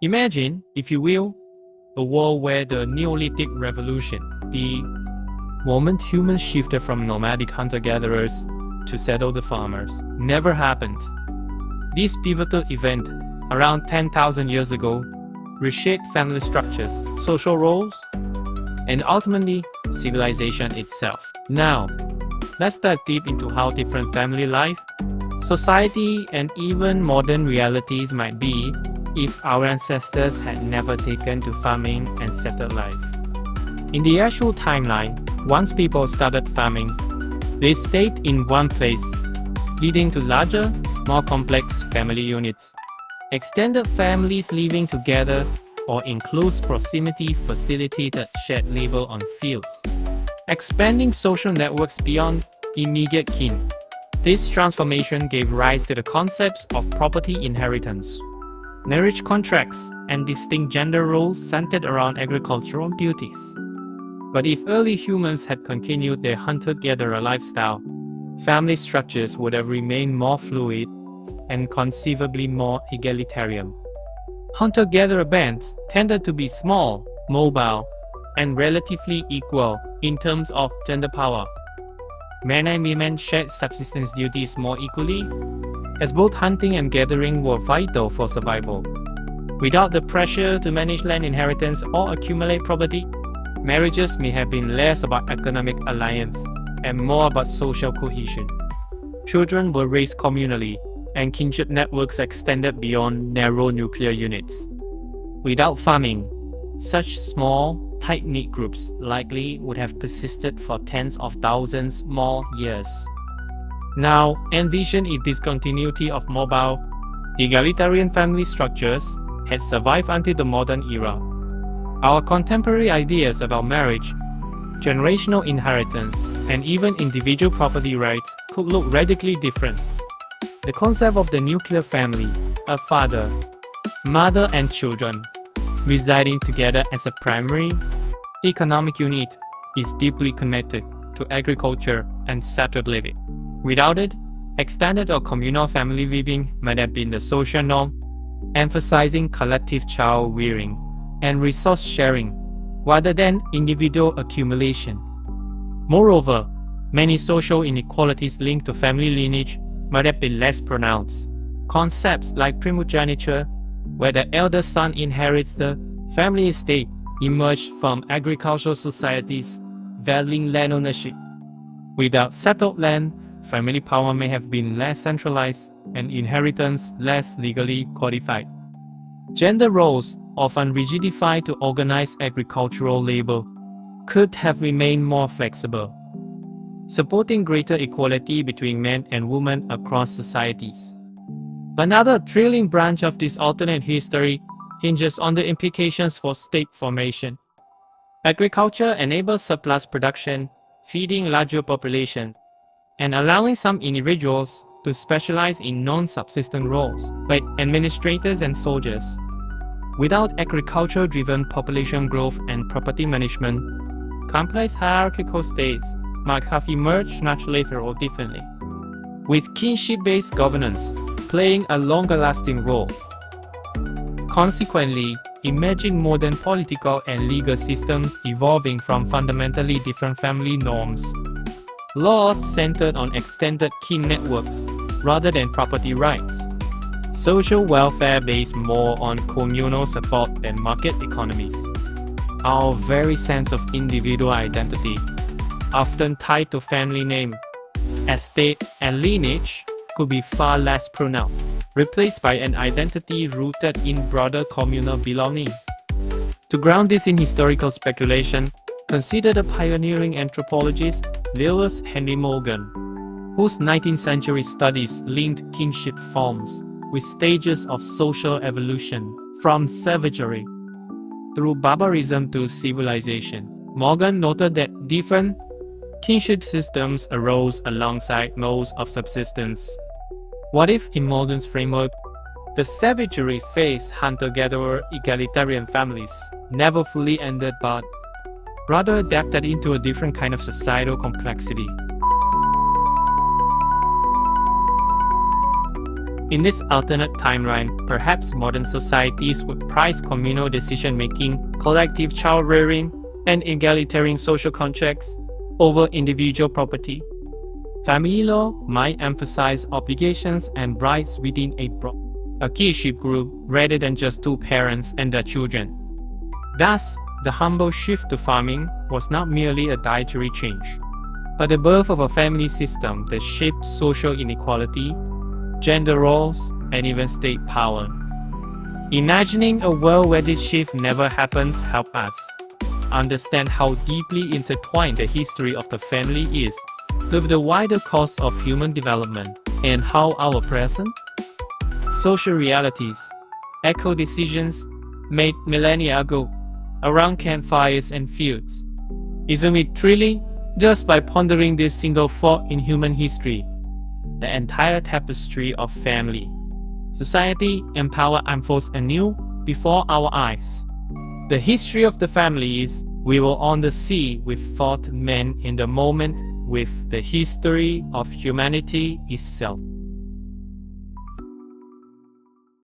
Imagine, if you will, a world where the Neolithic Revolution, the moment humans shifted from nomadic hunter-gatherers to settled farmers, never happened. This pivotal event, around 10,000 years ago, reshaped family structures, social roles, and ultimately, civilization itself. Now, let's dive deep into how different family life, society, and even modern realities might be if our ancestors had never taken to farming and settled life. In the actual timeline, once people started farming, they stayed in one place, leading to larger, more complex family units. Extended families living together or in close proximity facilitated shared labor on fields, expanding social networks beyond immediate kin. This transformation gave rise to the concepts of property inheritance, marriage contracts, and distinct gender roles centered around agricultural duties. But if early humans had continued their hunter-gatherer lifestyle, family structures would have remained more fluid and conceivably more egalitarian. Hunter-gatherer bands tended to be small, mobile, and relatively equal in terms of gender power. Men and women shared subsistence duties more equally, as both hunting and gathering were vital for survival. Without the pressure to manage land inheritance or accumulate property, marriages may have been less about economic alliance and more about social cohesion. Children were raised communally, and kinship networks extended beyond narrow nuclear units. Without farming, such small, tight-knit groups likely would have persisted for tens of thousands more years. Now, envision if this continuity of mobile, egalitarian family structures had survived until the modern era. Our contemporary ideas about marriage, generational inheritance, and even individual property rights could look radically different. The concept of the nuclear family, a father, mother, and children, residing together as a primary economic unit, is deeply connected to agriculture and settled living. Without it, extended or communal family living might have been the social norm, emphasizing collective child rearing and resource sharing rather than individual accumulation. Moreover, many social inequalities linked to family lineage might have been less pronounced. Concepts like primogeniture, where the elder son inherits the family estate, emerged from agricultural societies valuing land ownership. Without settled land, family power may have been less centralized and inheritance less legally codified. Gender roles, often rigidified to organize agricultural labor, could have remained more flexible, supporting greater equality between men and women across societies. Another thrilling branch of this alternate history hinges on the implications for state formation. Agriculture enables surplus production, feeding larger populations, and allowing some individuals to specialize in non-subsistent roles, like administrators and soldiers. Without agriculture-driven population growth and property management, complex hierarchical states might have emerged much later or differently, with kinship-based governance playing a longer-lasting role. Consequently, imagine modern political and legal systems evolving from fundamentally different family norms. Laws centered on extended kin networks rather than property rights. Social welfare based more on communal support than market economies. Our very sense of individual identity, often tied to family name, estate, and lineage, could be far less pronounced, replaced by an identity rooted in broader communal belonging. To ground this in historical speculation, consider the pioneering anthropologist Lewis Henry Morgan, whose 19th century studies linked kinship forms with stages of social evolution, from savagery through barbarism to civilization. Morgan noted that different kinship systems arose alongside modes of subsistence. What if, in Morgan's framework, the savagery phase hunter-gatherer egalitarian families never fully ended but rather adapted into a different kind of societal complexity? In this alternate timeline, perhaps modern societies would prize communal decision-making, collective child-rearing, and egalitarian social contracts over individual property. Family law might emphasize obligations and rights within a kinship group rather than just two parents and their children. Thus, the humble shift to farming was not merely a dietary change, but the birth of a family system that shaped social inequality, gender roles, and even state power. Imagining a world where this shift never happens helps us understand how deeply intertwined the history of the family is with the wider course of human development, and how our present social realities echo decisions made millennia ago around campfires and fields. Isn't it thrilling? Just by pondering this single thought in human history, the entire tapestry of family, society, and power unfolds anew before our eyes. The history of the family is, we will on the sea with thought men in the moment with the history of humanity itself.